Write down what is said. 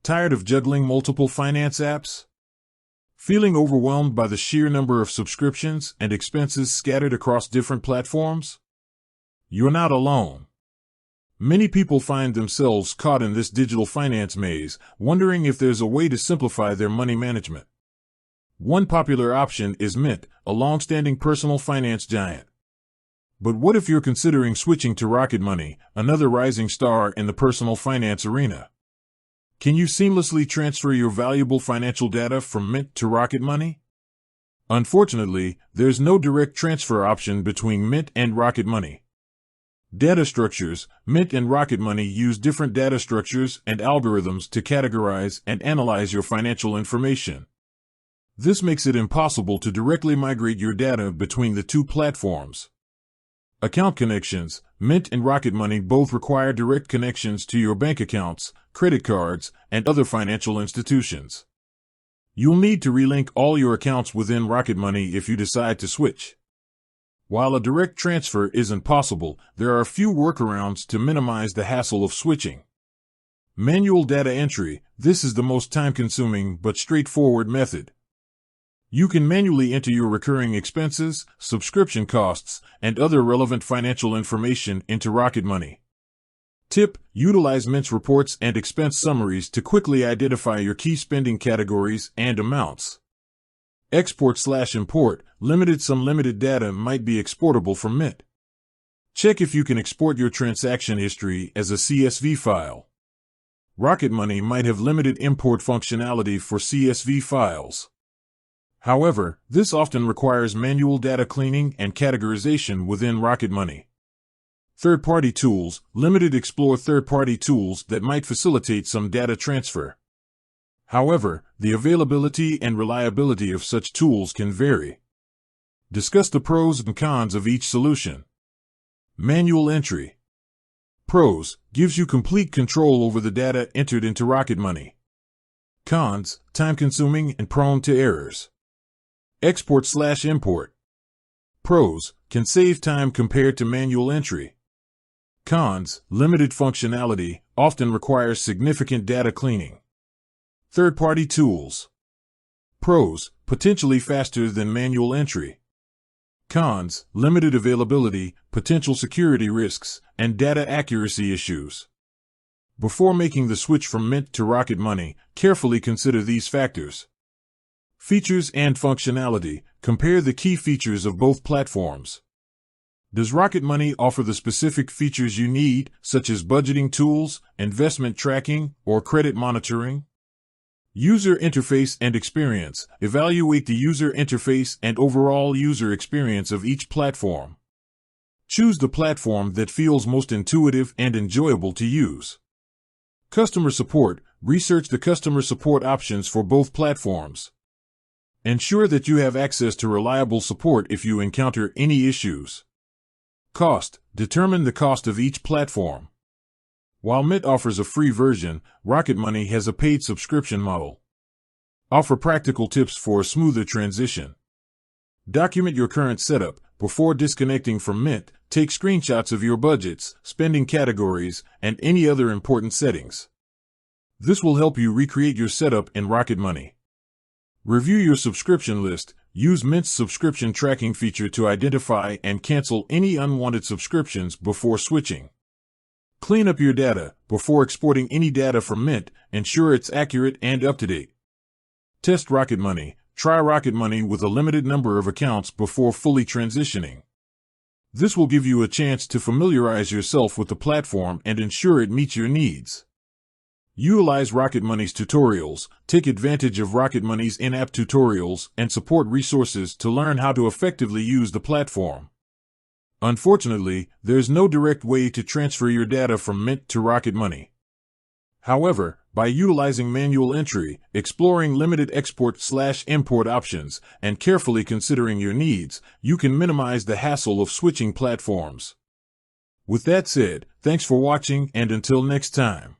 Tired of juggling multiple finance apps? Feeling overwhelmed by the sheer number of subscriptions and expenses scattered across different platforms? You're not alone. Many people find themselves caught in this digital finance maze, wondering if there's a way to simplify their money management. One popular option is Mint, a long-standing personal finance giant. But what if you're considering switching to Rocket Money, another rising star in the personal finance arena? Can you seamlessly transfer your valuable financial data from Mint to Rocket Money? Unfortunately, there's no direct transfer option between Mint and Rocket Money. Data structures. Mint and Rocket Money use different data structures and algorithms to categorize and analyze your financial information. This makes it impossible to directly migrate your data between the two platforms. Account connections. Mint and Rocket Money both require direct connections to your bank accounts, credit cards, and other financial institutions. You'll need to relink all your accounts within Rocket Money if you decide to switch. While a direct transfer isn't possible, there are a few workarounds to minimize the hassle of switching. Manual data entry. This is the most time-consuming but straightforward method. You can manually enter your recurring expenses, subscription costs, and other relevant financial information into Rocket Money. Tip: utilize Mint's reports and expense summaries to quickly identify your key spending categories and amounts. Export/import. Some limited data might be exportable from Mint. Check if you can export your transaction history as a CSV file. Rocket Money might have limited import functionality for CSV files. However, this often requires manual data cleaning and categorization within Rocket Money. Third-party tools. Explore third-party tools that might facilitate some data transfer. However, the availability and reliability of such tools can vary. Discuss the pros and cons of each solution. Manual entry. Pros: gives you complete control over the data entered into Rocket Money. Cons: time-consuming and prone to errors. Export/import. Pros: can save time compared to manual entry. Cons: limited functionality, often requires significant data cleaning. Third-party tools. Pros: potentially faster than manual entry. Cons: limited availability, potential security risks, and data accuracy issues. Before making the switch from Mint to Rocket Money, carefully consider these factors. Features and functionality. Compare the key features of both platforms. Does Rocket Money offer the specific features you need, such as budgeting tools, investment tracking, or credit monitoring? User interface and experience. Evaluate the user interface and overall user experience of each platform. Choose the platform that feels most intuitive and enjoyable to use. Customer support. Research the customer support options for both platforms. Ensure that you have access to reliable support if you encounter any issues. Cost. Determine the cost of each platform. While Mint offers a free version, Rocket Money has a paid subscription model. Offer practical tips for a smoother transition. Document your current setup. Before disconnecting from Mint, take screenshots of your budgets, spending categories, and any other important settings. This will help you recreate your setup in Rocket Money. Review your subscription list. Use Mint's subscription tracking feature to identify and cancel any unwanted subscriptions before switching. Clean up your data. Before exporting any data from Mint, ensure it's accurate and up-to-date. Test Rocket Money. Try Rocket Money with a limited number of accounts before fully transitioning. This will give you a chance to familiarize yourself with the platform and ensure it meets your needs. Utilize Rocket Money's tutorials. Take advantage of Rocket Money's in-app tutorials and support resources to learn how to effectively use the platform. Unfortunately, there's no direct way to transfer your data from Mint to Rocket Money. However, by utilizing manual entry, exploring limited export/import options, and carefully considering your needs, you can minimize the hassle of switching platforms. With that said, thanks for watching, and until next time.